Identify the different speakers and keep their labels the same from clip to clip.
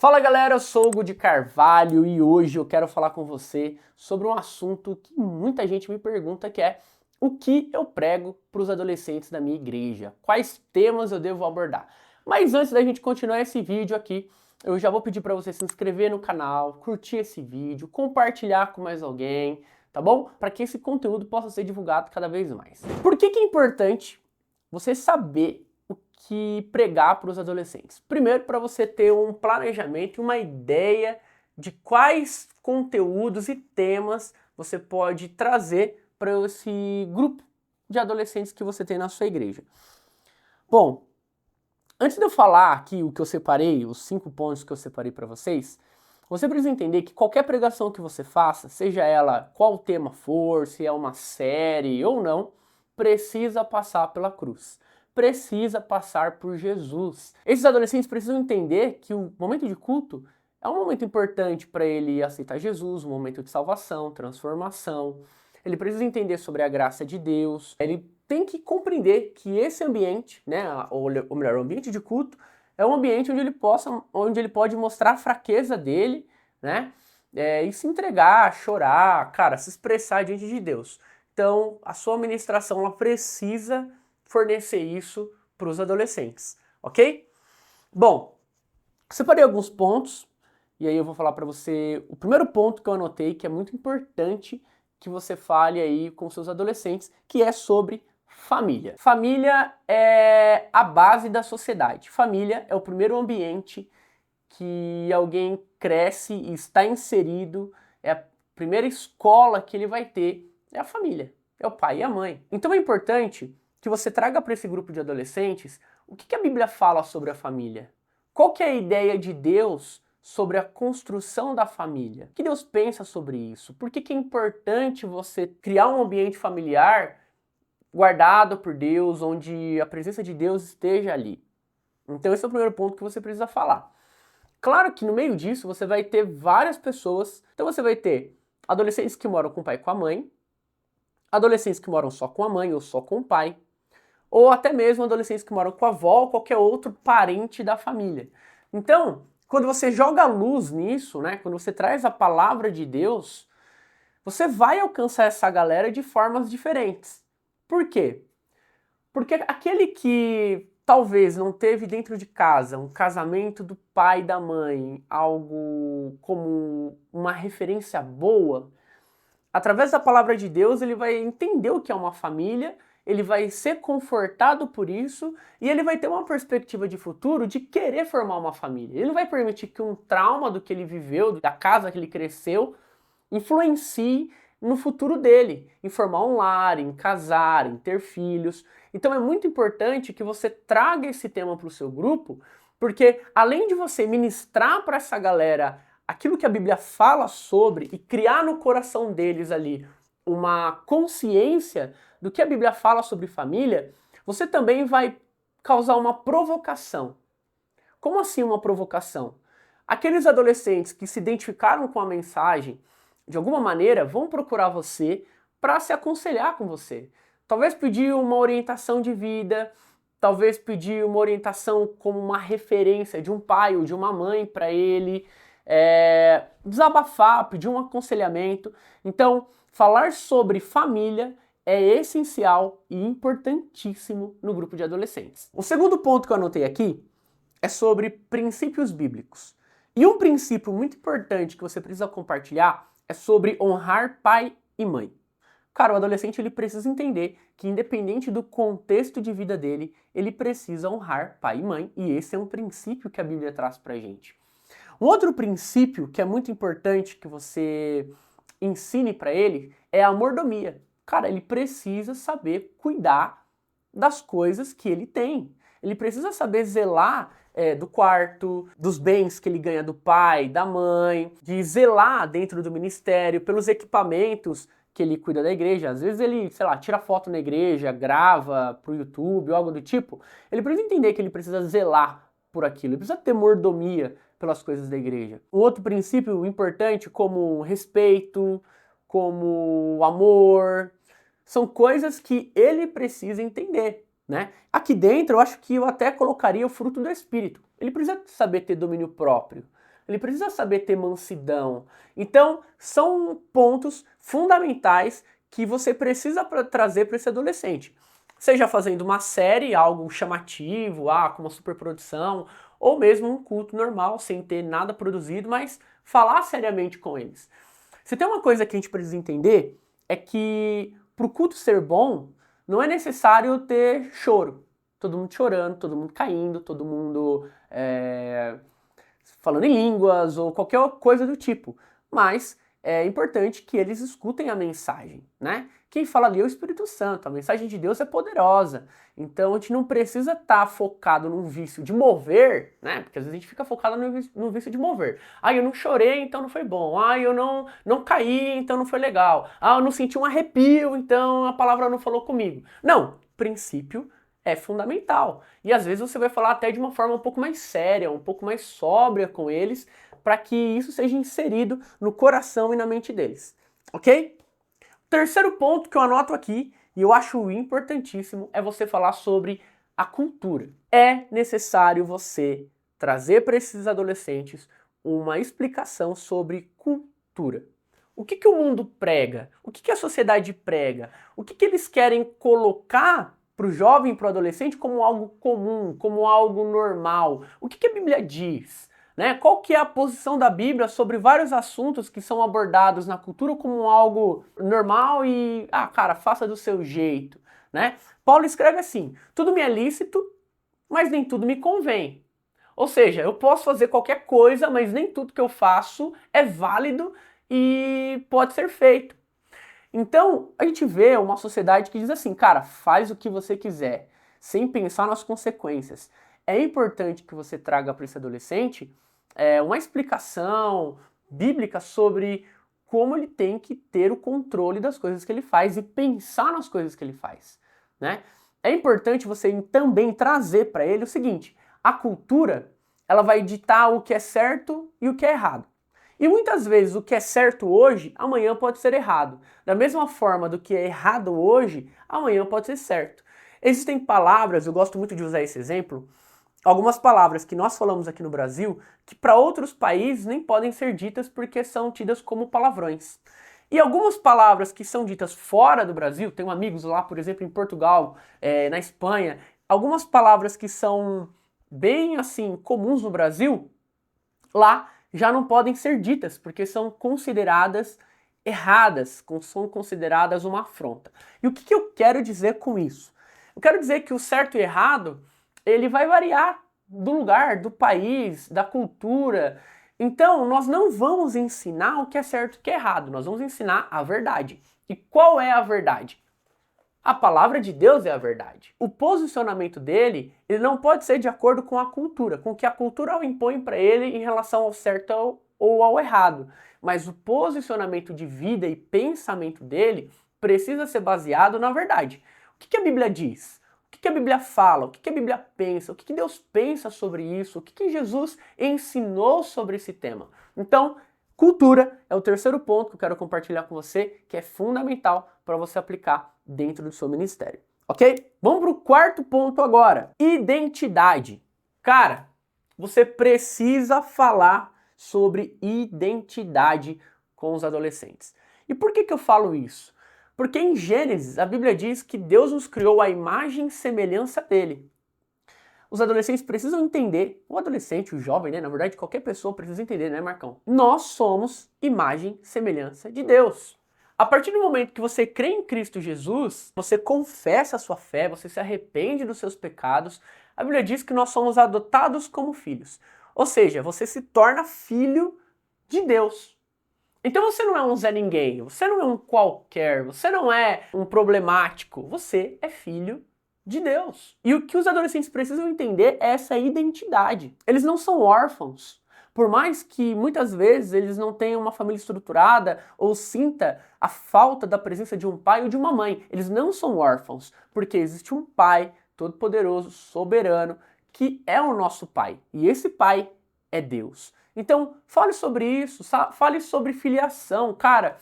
Speaker 1: Fala galera, eu sou o Hugo de Carvalho e hoje eu quero falar com você sobre um assunto que muita gente me pergunta, que é o que eu prego para os adolescentes da minha igreja, quais temas eu devo abordar. Mas antes da gente continuar esse vídeo aqui, eu já vou pedir para você se inscrever no canal, curtir esse vídeo, compartilhar com mais alguém, tá bom? Para que esse conteúdo possa ser divulgado cada vez mais. Por que é importante você saber o que pregar para os adolescentes? Primeiro, para você ter um planejamento e uma ideia de quais conteúdos e temas você pode trazer para esse grupo de adolescentes que você tem na sua igreja. Bom, antes de eu falar aqui o que eu separei, os 5 pontos que eu separei para vocês, você precisa entender que qualquer pregação que você faça, seja ela qual o tema for, se é uma série ou não, precisa passar pela cruz. Precisa passar por Jesus. Esses adolescentes precisam entender que o momento de culto é um momento importante para ele aceitar Jesus, um momento de salvação, transformação. Ele precisa entender sobre a graça de Deus. Ele tem que compreender que esse ambiente, né, ou melhor, o ambiente de culto, é um ambiente onde ele pode mostrar a fraqueza dele, né, e se entregar, chorar, cara, se expressar diante de Deus. Então, a sua ministração ela precisa fornecer isso para os adolescentes, ok? Bom, separei alguns pontos e aí eu vou falar para você o primeiro ponto que eu anotei que é muito importante que você fale aí com seus adolescentes, que é sobre família. Família é a base da sociedade. Família é o primeiro ambiente que alguém cresce e está inserido, é a primeira escola que ele vai ter, é a família, é o pai e a mãe. Então é importante que você traga para esse grupo de adolescentes o que a Bíblia fala sobre a família. Qual que é a ideia de Deus sobre a construção da família? O que Deus pensa sobre isso? Por que é importante você criar um ambiente familiar guardado por Deus, onde a presença de Deus esteja ali? Então esse é o primeiro ponto que você precisa falar. Claro que no meio disso você vai ter várias pessoas. Então você vai ter adolescentes que moram com o pai e com a mãe, adolescentes que moram só com a mãe ou só com o pai, ou até mesmo adolescentes que moram com a avó ou qualquer outro parente da família. Então, quando você joga luz nisso, né, quando você traz a palavra de Deus, você vai alcançar essa galera de formas diferentes. Por quê? Porque aquele que talvez não teve dentro de casa um casamento do pai e da mãe, algo como uma referência boa, através da palavra de Deus ele vai entender o que é uma família, ele vai ser confortado por isso e ele vai ter uma perspectiva de futuro de querer formar uma família. Ele não vai permitir que um trauma do que ele viveu, da casa que ele cresceu, influencie no futuro dele, em formar um lar, em casar, em ter filhos. Então é muito importante que você traga esse tema para o seu grupo, porque além de você ministrar para essa galera aquilo que a Bíblia fala sobre e criar no coração deles ali uma consciência do que a Bíblia fala sobre família, você também vai causar uma provocação. Como assim uma provocação? Aqueles adolescentes que se identificaram com a mensagem, de alguma maneira, vão procurar você para se aconselhar com você. Talvez pedir uma orientação de vida, talvez pedir uma orientação como uma referência de um pai ou de uma mãe para ele, desabafar, pedir um aconselhamento. Então, falar sobre família é essencial e importantíssimo no grupo de adolescentes. O segundo ponto que eu anotei aqui é sobre princípios bíblicos. E um princípio muito importante que você precisa compartilhar é sobre honrar pai e mãe. Cara, o adolescente ele precisa entender que independente do contexto de vida dele, ele precisa honrar pai e mãe, e esse é um princípio que a Bíblia traz pra gente. Um outro princípio que é muito importante que você ensine para ele é a mordomia. Cara, ele precisa saber cuidar das coisas que ele tem. Ele precisa saber zelar do quarto, dos bens que ele ganha do pai, da mãe, de zelar dentro do ministério, pelos equipamentos que ele cuida da igreja. Às vezes ele, sei lá, tira foto na igreja, grava pro YouTube ou algo do tipo. Ele precisa entender que ele precisa zelar por aquilo, ele precisa ter mordomia pelas coisas da igreja. Um outro princípio importante, como respeito, como amor, são coisas que ele precisa entender, né? Aqui dentro eu acho que eu até colocaria o fruto do Espírito. Ele precisa saber ter domínio próprio. ele precisa saber ter mansidão. Então, são pontos fundamentais que você precisa trazer para esse adolescente. Seja fazendo uma série, algo chamativo, com uma superprodução, ou mesmo um culto normal, sem ter nada produzido, mas falar seriamente com eles. Se tem uma coisa que a gente precisa entender, é que para o culto ser bom, não é necessário ter choro. Todo mundo chorando, todo mundo caindo, todo mundo falando em línguas ou qualquer coisa do tipo. Mas é importante que eles escutem a mensagem, né? Quem fala ali é o Espírito Santo, a mensagem de Deus é poderosa. Então a gente não precisa estar focado num vício de mover, né? Porque às vezes a gente fica focado no vício de mover. Eu não chorei, então não foi bom. Eu não caí, então não foi legal. Eu não senti um arrepio, então a palavra não falou comigo. Não, princípio é fundamental. E às vezes você vai falar até de uma forma um pouco mais séria, um pouco mais sóbria com eles, para que isso seja inserido no coração e na mente deles. Ok? Terceiro ponto que eu anoto aqui, e eu acho importantíssimo, é você falar sobre a cultura. É necessário você trazer para esses adolescentes uma explicação sobre cultura. O que o mundo prega? O que a sociedade prega? O que eles querem colocar para o jovem, para o adolescente, como algo comum, como algo normal? O que a Bíblia diz? Né? Qual que é a posição da Bíblia sobre vários assuntos que são abordados na cultura como algo normal e, cara, faça do seu jeito, né? Paulo escreve assim: tudo me é lícito, mas nem tudo me convém. Ou seja, eu posso fazer qualquer coisa, mas nem tudo que eu faço é válido e pode ser feito. Então, a gente vê uma sociedade que diz assim, cara, faz o que você quiser, sem pensar nas consequências. É importante que você traga para esse adolescente uma explicação bíblica sobre como ele tem que ter o controle das coisas que ele faz e pensar nas coisas que ele faz, né? É importante você também trazer para ele o seguinte: a cultura, ela vai ditar o que é certo e o que é errado. E muitas vezes o que é certo hoje, amanhã pode ser errado. Da mesma forma do que é errado hoje, amanhã pode ser certo. Existem palavras, eu gosto muito de usar esse exemplo, algumas palavras que nós falamos aqui no Brasil, que para outros países nem podem ser ditas porque são tidas como palavrões. E algumas palavras que são ditas fora do Brasil, tenho amigos lá, por exemplo, em Portugal, na Espanha, algumas palavras que são bem assim comuns no Brasil, lá já não podem ser ditas, porque são consideradas erradas, são consideradas uma afronta. E o que eu quero dizer com isso? Eu quero dizer que o certo e errado, ele vai variar do lugar, do país, da cultura. Então, nós não vamos ensinar o que é certo e o que é errado, nós vamos ensinar a verdade. E qual é a verdade? A palavra de Deus é a verdade. O posicionamento dele, ele não pode ser de acordo com a cultura, com o que a cultura impõe para ele em relação ao certo ou ao errado. Mas o posicionamento de vida e pensamento dele precisa ser baseado na verdade. O que a Bíblia diz? O que a Bíblia fala? O que a Bíblia pensa? O que Deus pensa sobre isso? O que Jesus ensinou sobre esse tema? Então, cultura é o terceiro ponto que eu quero compartilhar com você, que é fundamental para você aplicar dentro do seu ministério, ok? Vamos para o quarto ponto agora, identidade. Cara, você precisa falar sobre identidade com os adolescentes. E por que eu falo isso? Porque em Gênesis a Bíblia diz que Deus nos criou à imagem e semelhança dele. Os adolescentes precisam entender, o adolescente, o jovem, né? Na verdade, qualquer pessoa precisa entender, né, Marcão? Nós somos imagem e semelhança de Deus. A partir do momento que você crê em Cristo Jesus, você confessa a sua fé, você se arrepende dos seus pecados, a Bíblia diz que nós somos adotados como filhos. Ou seja, você se torna filho de Deus. Então você não é um Zé Ninguém, você não é um qualquer, você não é um problemático, você é filho de Deus. E o que os adolescentes precisam entender é essa identidade. Eles não são órfãos. Por mais que muitas vezes eles não tenham uma família estruturada ou sinta a falta da presença de um pai ou de uma mãe, eles não são órfãos, porque existe um pai todo-poderoso, soberano, que é o nosso pai. E esse pai é Deus. Então, fale sobre isso, fale sobre filiação. Cara,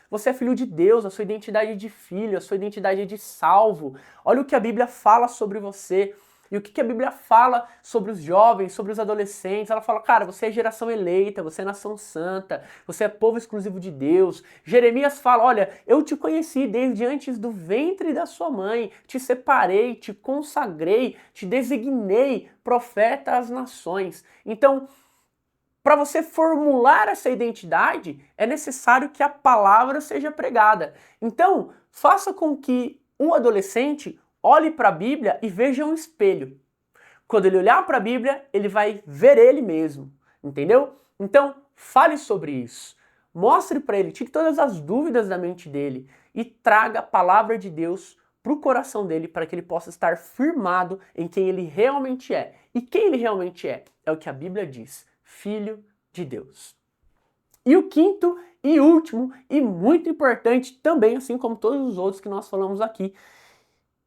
Speaker 1: você é filho de Deus, a sua identidade é de filho, a sua identidade é de salvo. Olha o que a Bíblia fala sobre você. E o que a Bíblia fala sobre os jovens, sobre os adolescentes? Ela fala, cara, você é geração eleita, você é nação santa, você é povo exclusivo de Deus. Jeremias fala, olha, eu te conheci desde antes do ventre da sua mãe, te separei, te consagrei, te designei profeta às nações. Então, para você formular essa identidade, é necessário que a palavra seja pregada. Então, faça com que o adolescente olhe para a Bíblia e veja um espelho. Quando ele olhar para a Bíblia, ele vai ver ele mesmo, entendeu? Então, fale sobre isso. Mostre para ele, tire todas as dúvidas da mente dele e traga a palavra de Deus para o coração dele para que ele possa estar firmado em quem ele realmente é. E quem ele realmente é o que a Bíblia diz. Filho de Deus. E o quinto e último e muito importante também, assim como todos os outros que nós falamos aqui.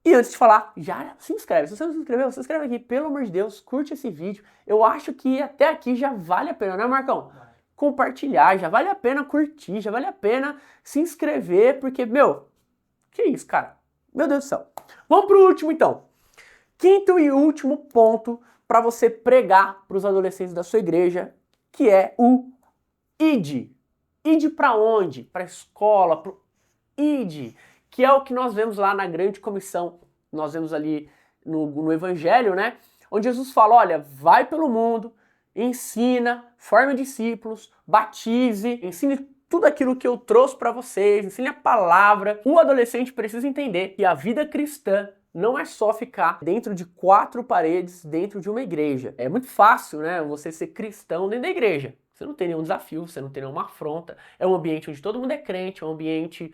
Speaker 1: E antes de falar, já se inscreve. Se você não se inscreveu, se inscreve aqui, pelo amor de Deus, curte esse vídeo. Eu acho que até aqui já vale a pena, né, Marcão? Compartilhar, já vale a pena curtir, já vale a pena se inscrever, porque, meu, que isso, cara? Meu Deus do céu. Vamos pro último, então. Quinto e último ponto para você pregar para os adolescentes da sua igreja, que é o ID. ID para onde? Para a escola, pro ID, que é o que nós vemos lá na grande comissão, nós vemos ali no Evangelho, né? Onde Jesus fala, olha, vai pelo mundo, ensina, forme discípulos, batize, ensine tudo aquilo que eu trouxe para vocês, ensine a palavra. O adolescente precisa entender que a vida cristã não é só ficar dentro de quatro paredes, dentro de uma igreja. É muito fácil, né, você ser cristão dentro da igreja. Você não tem nenhum desafio, você não tem nenhuma afronta. É um ambiente onde todo mundo é crente, é um ambiente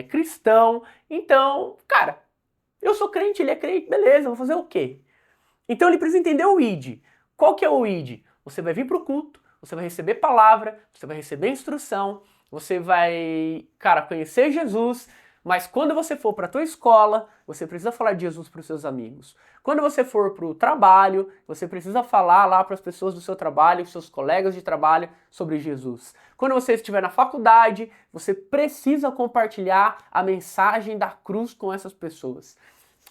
Speaker 1: cristão. Então, cara, eu sou crente, ele é crente, beleza, vou fazer o quê? Então ele precisa entender o ID. Qual que é o ID? Você vai vir para o culto, você vai receber palavra, você vai receber instrução, você vai, cara, conhecer Jesus. Mas quando você for para a tua escola, você precisa falar de Jesus para os seus amigos. Quando você for para o trabalho, você precisa falar lá para as pessoas do seu trabalho, seus colegas de trabalho, sobre Jesus. Quando você estiver na faculdade, você precisa compartilhar a mensagem da cruz com essas pessoas.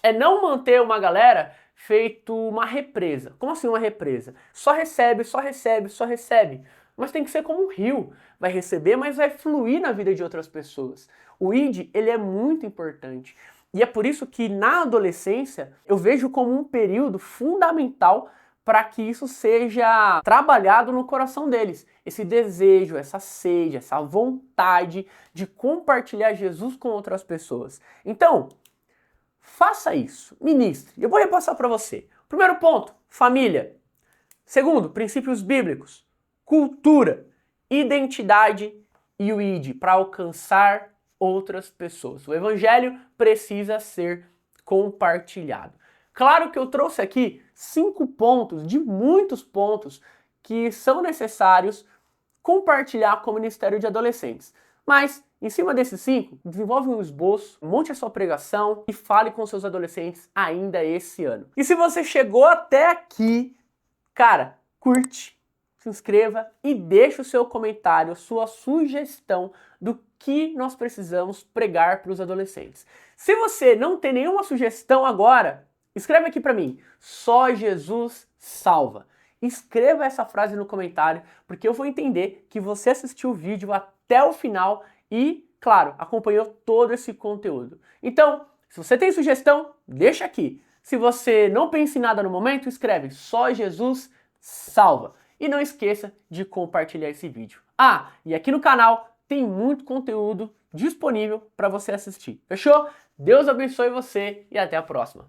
Speaker 1: É não manter uma galera feito uma represa. Como assim uma represa? Só recebe, só recebe, só recebe. Mas tem que ser como um rio. Vai receber, mas vai fluir na vida de outras pessoas. O ID, ele é muito importante. E é por isso que na adolescência eu vejo como um período fundamental para que isso seja trabalhado no coração deles. Esse desejo, essa sede, essa vontade de compartilhar Jesus com outras pessoas. Então, faça isso, ministre. Eu vou repassar para você. Primeiro ponto, família. Segundo, princípios bíblicos. Cultura, identidade e o ID para alcançar outras pessoas. O evangelho precisa ser compartilhado. Claro que eu trouxe aqui 5 pontos, de muitos pontos, que são necessários compartilhar com o Ministério de Adolescentes. Mas, em cima desses 5, desenvolve um esboço, monte a sua pregação e fale com seus adolescentes ainda esse ano. E se você chegou até aqui, cara, curte, se inscreva e deixe o seu comentário, a sua sugestão do que nós precisamos pregar para os adolescentes. Se você não tem nenhuma sugestão agora, escreve aqui para mim, só Jesus salva. Escreva essa frase no comentário, porque eu vou entender que você assistiu o vídeo até o final e, claro, acompanhou todo esse conteúdo. Então, se você tem sugestão, deixa aqui. Se você não pensa em nada no momento, escreve só Jesus salva. E não esqueça de compartilhar esse vídeo. Ah, e aqui no canal tem muito conteúdo disponível para você assistir. Fechou? Deus abençoe você e até a próxima.